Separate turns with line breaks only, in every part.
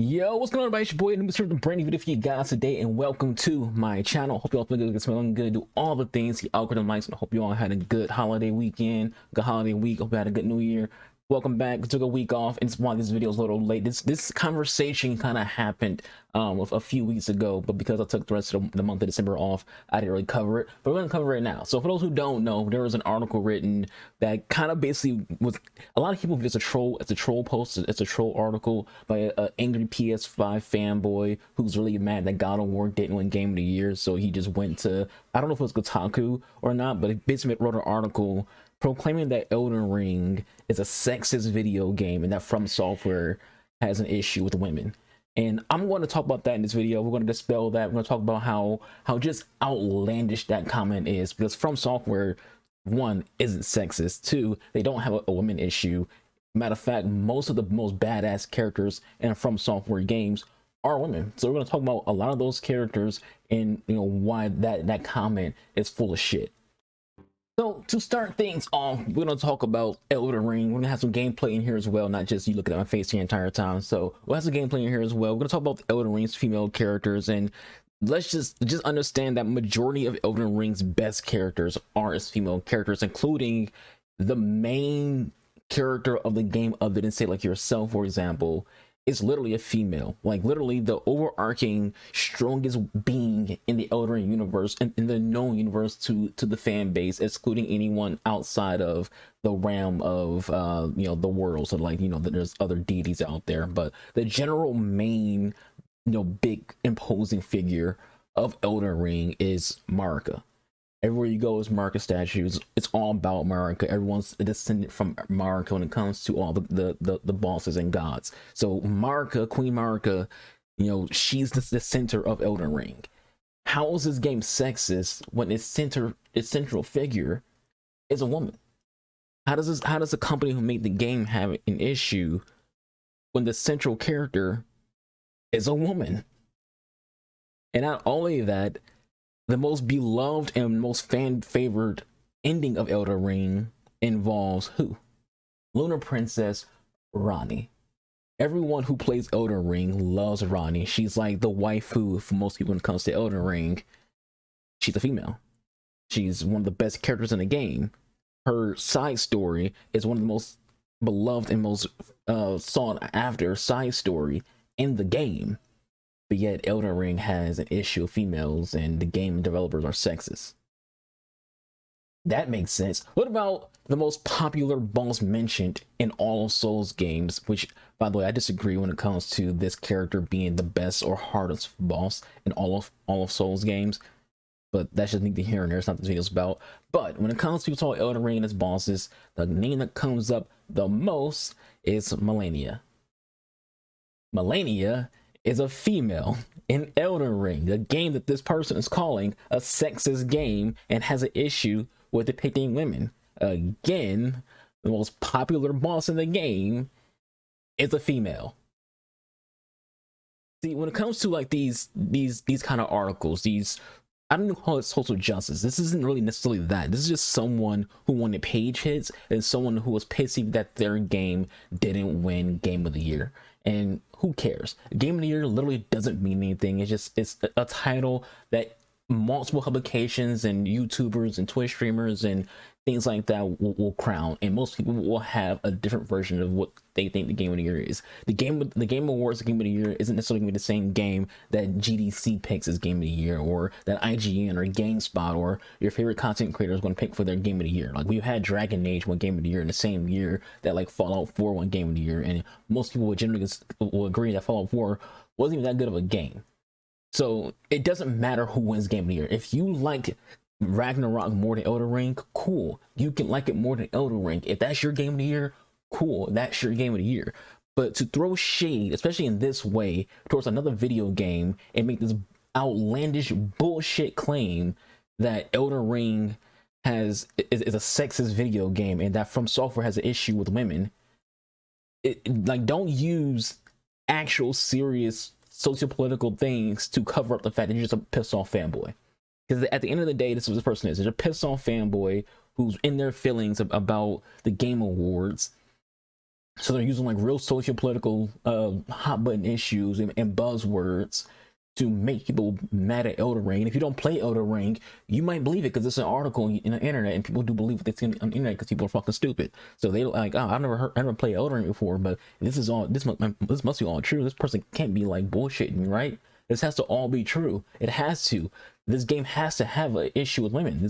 Yo, what's going on, everybody? It's your boy, and Mr. Brand new video for you guys today, and welcome to my channel. Hope you all feeling good, smelling good, do all the things the algorithm likes, and I hope you all had a good holiday weekend, good holiday week. Hope you had a good new year. Welcome back. Took a week off, and it's why this video is a little late. This conversation kind of happened a few weeks ago, but because I took the rest of the month of December off, I didn't really cover it. But we're gonna cover it now. So for those who don't know, there was an article written that kind of basically was a lot of people. It's a troll post. It's a troll article by an angry PS5 fanboy who's really mad that God of War didn't win Game of the Year. So he just went to, I don't know if it was Kotaku or not, but he basically wrote an article proclaiming that Elden Ring is a sexist video game and that From Software has an issue with women. And I'm going to talk about that in this video. We're going to dispel that. We're going to talk about how just outlandish that comment is, because From Software, one, isn't sexist. Two, they don't have a women issue. Matter of fact, most of the most badass characters in From Software games are women. So we're going to talk about a lot of those characters and why that comment is full of shit. So to start things off, we're going to talk about Elden Ring. We're going to have some gameplay in here as well, not just you looking at my face the entire time. So we'll have some gameplay in here as well. We're going to talk about Elden Ring's female characters, and let's just understand that majority of Elden Ring's best characters are its female characters, including the main character of the game, other than say like yourself, for example, is literally a female. Like literally the overarching strongest being in the Elden Ring universe and in the known universe to the fan base, excluding anyone outside of the realm of the world. So like there's other deities out there, but the general main big imposing figure of Elden Ring is Marika. Everywhere you go is Marika statues. It's all about Marika. Everyone's a descendant from Marika when it comes to all the bosses and gods. So Marika, Queen Marika, she's the center of Elden Ring. How is this game sexist when its central figure is a woman? How does the company who made the game have an issue when the central character is a woman? And not only that, the most beloved and most fan-favored ending of Elden Ring involves who? Lunar Princess Ranni. Everyone who plays Elden Ring loves Ranni. She's like the waifu for most people when it comes to Elden Ring. She's a female. She's one of the best characters in the game. Her side story is one of the most beloved and most sought after side story in the game. But yet Elden Ring has an issue of females and the game developers are sexist. That makes sense. What about the most popular boss mentioned in all of Souls games, which, by the way, I disagree when it comes to this character being the best or hardest boss in all of Souls games, but that's just neither here and there. It's not what this video's about. But when it comes to Elden Ring and its bosses, the name that comes up the most is Malenia. Malenia is a female in Elden Ring, the game that this person is calling a sexist game and has an issue with depicting women. Again, the most popular boss in the game is a female. See, when it comes to like these kind of articles, I don't know how it's social justice. This isn't really necessarily that. This is just someone who wanted page hits and someone who was pissy that their game didn't win Game of the Year. And who cares? Game of the Year literally doesn't mean anything. It's a title that multiple publications and YouTubers and Twitch streamers and things like that will crown, and most people will have a different version of what they think the Game of the Year is. The Game Awards, the Game of the Year isn't necessarily going to be the same game that GDC picks as Game of the Year, or that IGN or GameSpot or your favorite content creator is going to pick for their Game of the Year. Like, we've had Dragon Age win Game of the Year in the same year that like Fallout 4 won Game of the Year, and most people would generally will agree that Fallout 4 wasn't even that good of a game. So it doesn't matter who wins Game of the Year. If you like Ragnarok more than Elden Ring, cool. You can like it more than Elden Ring. If that's your Game of the Year, cool. That's your Game of the Year. But to throw shade, especially in this way, towards another video game and make this outlandish bullshit claim that Elden Ring is a sexist video game and that From Software has an issue with women, like, don't use actual serious sociopolitical things to cover up the fact that you're just a pissed off fanboy. Because at the end of the day, this is what this person is. They're a pissed off fanboy who's in their feelings about the Game Awards So they're using like real socio-political hot button issues and buzzwords to make people mad at Elden Ring. And if you don't play Elden Ring, you might believe it because it's an article in the internet, and people do believe what they see on the internet because people are fucking stupid. So they like, oh, I never played Elden Ring before, but this must be all true. This person can't be like bullshitting me, right? This has to all be true. It has to. This game has to have an issue with women.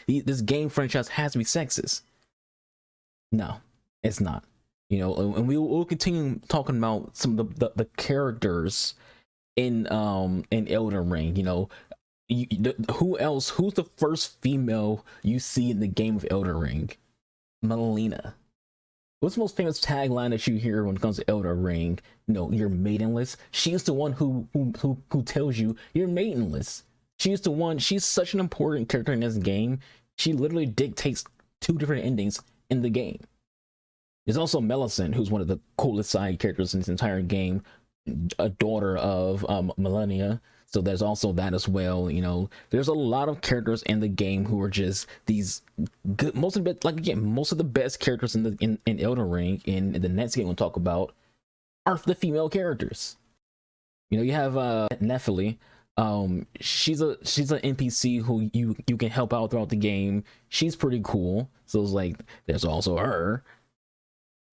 This game franchise has to be sexist. No, it's not. You know, and we'll continue talking about some of the characters in Elden Ring. You know, who's the first female you see in the game of Elden Ring? Melina. What's the most famous tagline that you hear when it comes to Elden Ring? You know, you're maidenless. She's the one who tells you you're maidenless. She's the one. She's such an important character in this game. She literally dictates two different endings in the game. There's also Millicent, who's one of the coolest side characters in this entire game, a daughter of Millennia. So there's also that as well. You know, there's a lot of characters in the game who are just these good. Most of the best characters in Elden Ring, in the next game we'll talk about, are the female characters. You know, you have Nephili. She's an NPC who you can help out throughout the game. She's pretty cool. So it's like there's also her.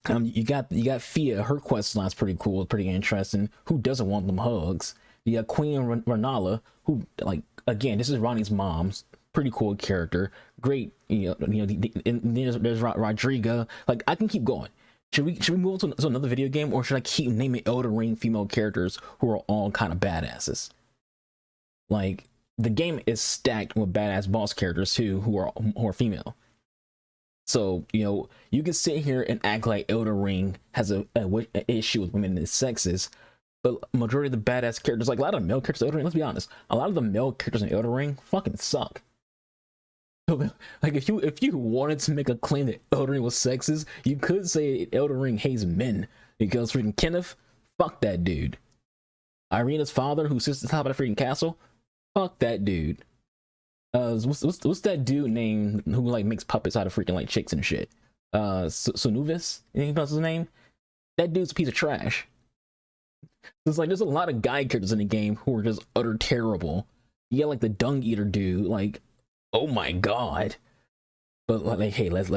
You got Fia. Her quest line's pretty cool, pretty interesting. Who doesn't want them hugs? You got Queen Renala, who, like, again, this is Ronnie's mom's pretty cool character. Great, and there's Rodriga. Like, I can keep going. Should we move to another video game, or should I keep naming Elden Ring female characters who are all kind of badasses? Like, the game is stacked with badass boss characters too, who are female. So, you know, you can sit here and act like Elden Ring has an issue with women and is sexist, but majority of the badass characters, like a lot of male characters in Elden Ring, let's be honest, a lot of the male characters in Elden Ring fucking suck. So, like, if you wanted to make a claim that Elden Ring was sexist, you could say Elden Ring hates men, because freaking Kenneth, fuck that dude. Irina's father, who sits at the top of the freaking castle, fuck that dude. What's that dude named who like makes puppets out of freaking like chicks and shit? Sunuvis? Anything else his name? That dude's a piece of trash. It's like there's a lot of guy characters in the game who are just utter terrible. You got like the dung eater dude, like, oh my god. But like, hey, let's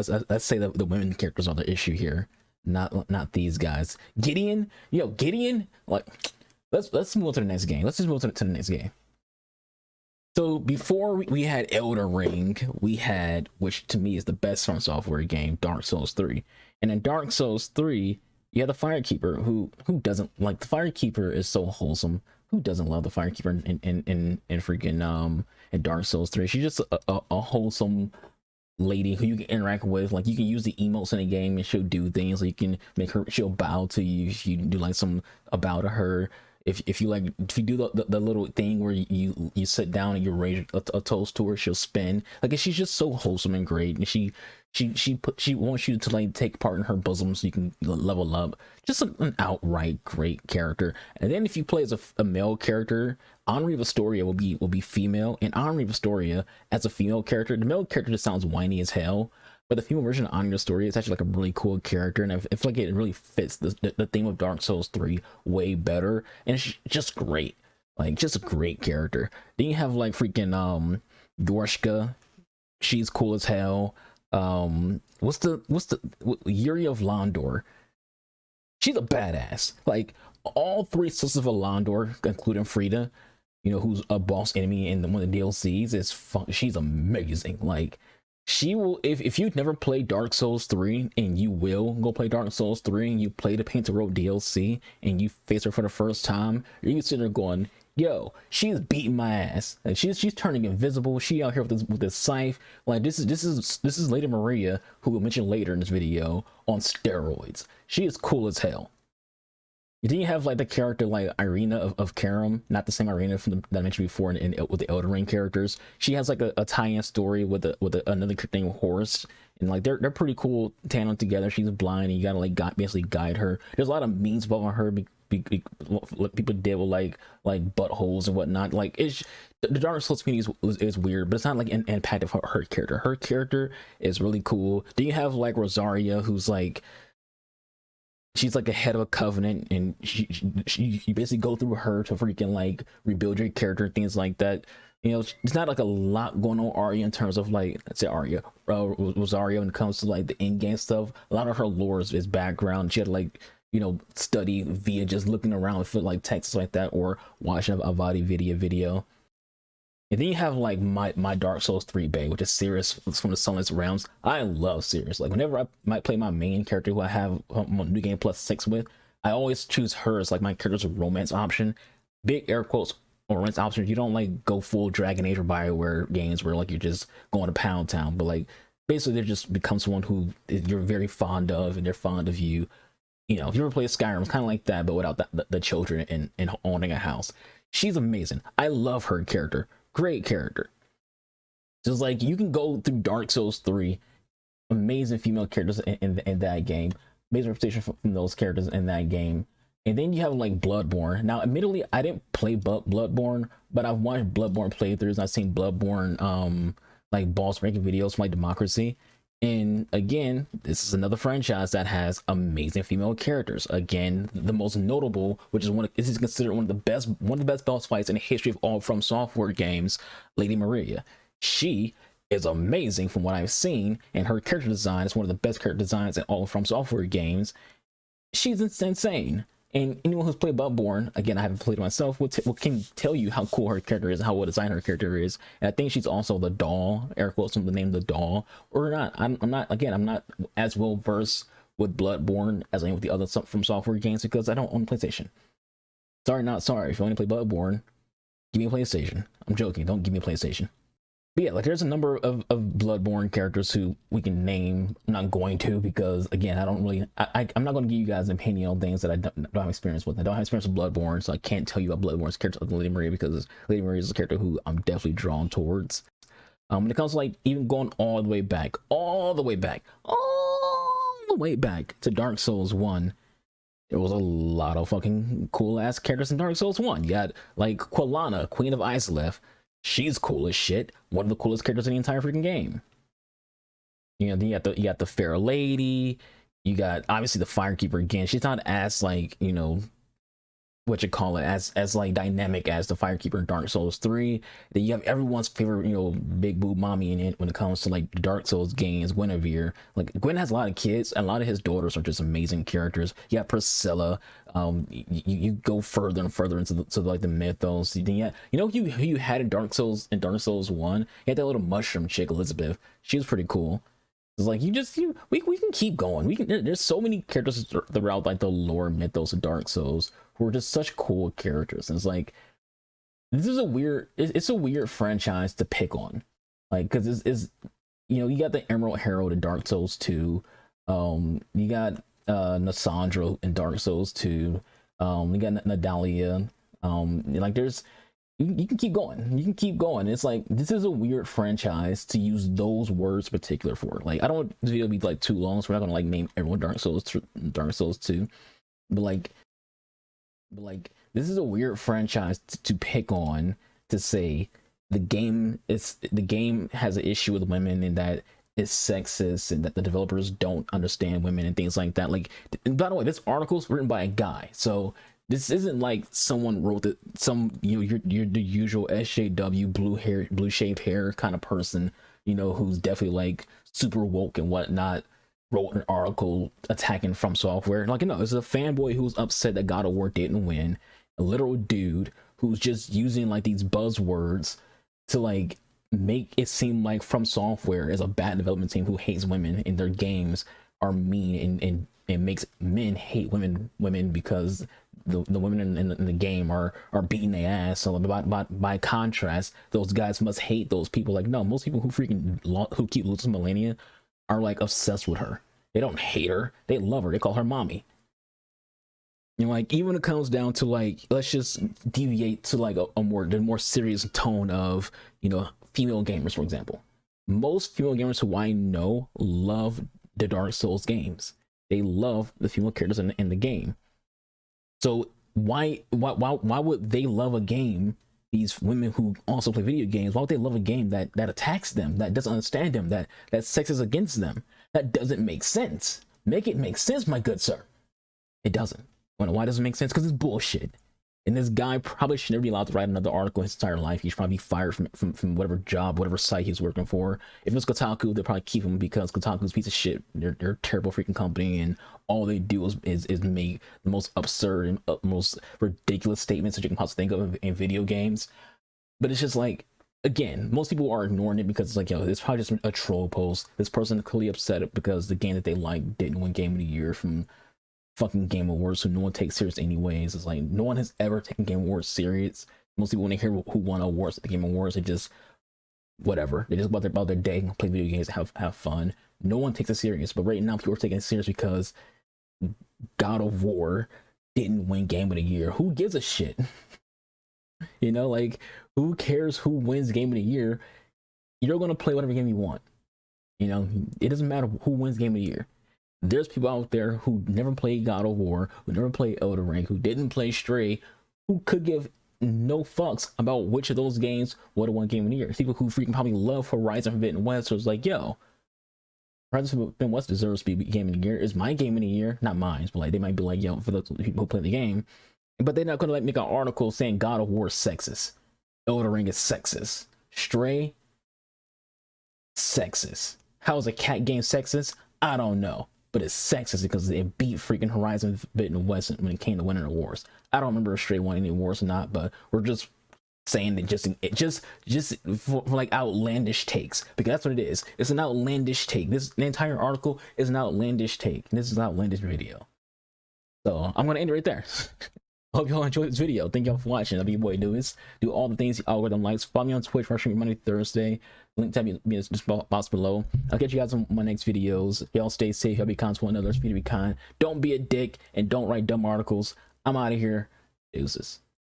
say that the women characters are the issue here, not these guys. Gideon, Gideon, like, let's move on to the next game. Let's just move to the next game. So before we had Elden Ring, we had, which to me is the best From Software game, Dark Souls 3. And in Dark Souls 3, you have the Firekeeper, who doesn't like the Firekeeper is so wholesome. Who doesn't love the Firekeeper in freaking in Dark Souls 3? She's just a wholesome lady who you can interact with. Like, you can use the emotes in the game and she'll do things. Like, you can make her, she'll bow to you. You do like some a bow to her. If you do the little thing where you sit down and you raise a toast to her, she'll spin. Like, she's just so wholesome and great, and she wants you to like take part in her bosom so you can level up. Just an outright great character. And then if you play as a male character, Anri Vestoria will be female, and Anri Vestoria as a female character, the male character just sounds whiny as hell. But the female version of Anri's story is actually like a really cool character, and I feel like it really fits the theme of Dark Souls 3 way better, and it's just great, like just a great character. Then you have like freaking Dorshka, she's cool as hell. What's the Yuri of Londor? She's a badass. Like, all three sisters of Londor, including Frida, who's a boss enemy in one of the DLCs, is fun. She's amazing. Like, she will, if you've never played Dark Souls 3 and you will go play Dark Souls 3 and you play the Paint the Road DLC and you face her for the first time, you're sitting there going, yo, she's beating my ass. Like, she's turning invisible. She out here with this scythe. Like, this is Lady Maria, who we'll mention later in this video, on steroids. She is cool as hell. Then you have like the character like Irina of Karam, not the same Irina that I mentioned before with the Elden Ring characters. She has like a tie-in story with another character named Horus, and like they're pretty cool tandem together. She's blind, and you gotta like basically guide her. There's a lot of memes about her. People did with like buttholes and whatnot. Like, it's the Dark Souls community is weird, but it's not like an impact of her character. Her character is really cool. Then you have like Rosaria, who's like, she's like a head of a covenant, and you basically go through her to freaking like rebuild your character, things like that. You know, it's not like a lot going on Arya in terms of like, let's say Arya, Rosario, when it comes to like the in-game stuff. A lot of her lore is background. She had to like, you know, study via just looking around for like texts like that, or watching a Vadi video. And then you have like my Dark Souls 3 bae, which is Cirrus from the Sunless Realms. I love Cirrus. Like whenever I might play my main character who I have New Game Plus 6 with, I always choose her as like my character's romance option. Big air quotes romance option. You don't like go full Dragon Age or BioWare games where like you're just going to Pound Town, but like basically they just become someone who you're very fond of and they're fond of you. You know, if you ever play Skyrim, it's kind of like that, but without the children and owning a house. She's amazing. I love her character. Great character. Just like you can go through Dark Souls 3, amazing female characters in that game, amazing reputation from those characters in that game. And then you have like Bloodborne. Now, admittedly, I didn't play Bloodborne, but I've watched Bloodborne playthroughs. I've seen Bloodborne like boss ranking videos from like Democracy. And again, this is another franchise that has amazing female characters. Again, the most notable, which is this is considered one of the best boss fights in the history of all From Software games, Lady Maria. She is amazing from what I've seen, and her character design is one of the best character designs in all From Software games. She's insane. And anyone who's played Bloodborne, again, I haven't played it myself, can tell you how cool her character is and how well designed her character is. And I think she's also the doll, air quotes from the name the doll, or not. I'm not as well versed with Bloodborne as I am with the other From Software games because I don't own a PlayStation. Sorry, not sorry. If you want to play Bloodborne, give me a PlayStation. I'm joking. Don't give me a PlayStation. But yeah, like there's a number of Bloodborne characters who we can name. I'm not going to because again, I don't really. I'm not going to give you guys an opinion on things that I don't have experience with. I don't have experience with Bloodborne, so I can't tell you about Bloodborne's character of Lady Maria because Lady Maria is a character who I'm definitely drawn towards. When it comes to like even going all the way back to Dark Souls 1. There was a lot of fucking cool ass characters in Dark Souls 1. You got like Quilana, Queen of Isleth. She's cool as shit. One of the coolest characters in the entire freaking game. You know, then you got the Fair Lady. You got obviously the Firekeeper again. She's not as like, you know, what you call it, as like dynamic as the Firekeeper in Dark Souls 3. Then you have everyone's favorite, you know, big boob mommy in it when it comes to like Dark Souls games, Guinevere. Like Gwyn has a lot of kids, and a lot of his daughters are just amazing characters. You have Priscilla. You go further and further into like the mythos. Then you know who you had in Dark Souls 1? You had that little mushroom chick, Elizabeth. She was pretty cool. It's like we can keep going. There's so many characters throughout like the lore mythos of Dark Souls who are just such cool characters. And it's like this is it's a weird franchise to pick on, like because it's you know, you got the Emerald Herald in Dark Souls 2. You got Nasandra in Dark Souls 2. You got Nadalia. Like there's you can keep going. It's like this is a weird franchise to use those words particular for. Like I don't want this video to be like too long, so we're not gonna like name everyone Dark Souls 2. But like this is a weird franchise to pick on, to say the game has an issue with women and that it's sexist and that the developers don't understand women and things like that. Like, by the way, this article is written by a guy, so this isn't like someone wrote it, you know, you're the usual SJW blue shaved hair kind of person, you know, who's definitely like super woke and whatnot, wrote an article attacking From Software. Like, no, it's a fanboy who's upset that God of War didn't win, a literal dude who's just using like these buzzwords to like make it seem like From Software is a bad development team who hates women and their games are mean and makes men hate women because the women in the game are beating their ass. So by contrast, those guys must hate those people. Like, no, most people who keep losing Melania are like obsessed with her. They don't hate her, they love her. They call her mommy. You know, like even when it comes down to like, let's just deviate to like the more serious tone of, you know, female gamers, for example. Most female gamers who I know love the Dark Souls games. They love the female characters in the game. So why would they love a game? These women who also play video games, why would they love a game that attacks them, that doesn't understand them, that sex is against them? That doesn't make sense. Make it make sense, my good sir. It doesn't. Why does it make sense? Because it's bullshit. And this guy probably should never be allowed to write another article in his entire life. He should probably be fired from whatever job, whatever site he's working for. If it's Kotaku, they'll probably keep him because Kotaku's a piece of shit. They're a terrible freaking company, and all they do is make the most absurd and most ridiculous statements that you can possibly think of in video games. But it's just like, again, most people are ignoring it because it's like, yo, it's probably just a troll post. This person is clearly upset because the game that they like didn't win Game of the Year from fucking Game Awards, who no one takes serious anyways. It's like, no one has ever taken Game Awards serious. Most people, when they hear who won awards at the Game Awards, they just whatever. They just about their day, play video games, have fun. No one takes it serious. But right now, people are taking it serious because God of War didn't win Game of the Year. Who gives a shit? You know, like, who cares who wins Game of the Year? You're gonna play whatever game you want. You know, it doesn't matter who wins Game of the Year. There's people out there who never played God of War, who never played Elden Ring, who didn't play Stray, who could give no fucks about which of those games would have won Game of the Year. People who freaking probably love Horizon Forbidden West, so it's like, yo, Horizon Forbidden West deserves to be Game of the Year. It's my Game of the Year, not mine, but like they might be like, yo, for those people who play the game, but they're not gonna like make an article saying God of War is sexist, Elden Ring is sexist, Stray sexist. How is a cat game sexist? I don't know. But it's sexist because it beat freaking Horizon Forbidden West when it came to winning awards. I don't remember if Stray won any awards or not, but we're just saying that just for like outlandish takes, because that's what it is. It's an outlandish take. The entire article is an outlandish take. This is an outlandish video. So I'm gonna end it right there. Hope y'all enjoyed this video. Thank y'all for watching. I'll be your boy Lewis. Do all the things the algorithm likes. Follow me on Twitch for streaming Monday, Thursday. Link to me in the box below. I'll catch you guys on my next videos. Y'all stay safe. Y'all be kind to one another. Be kind. Don't be a dick and don't write dumb articles. I'm out of here. Deuces.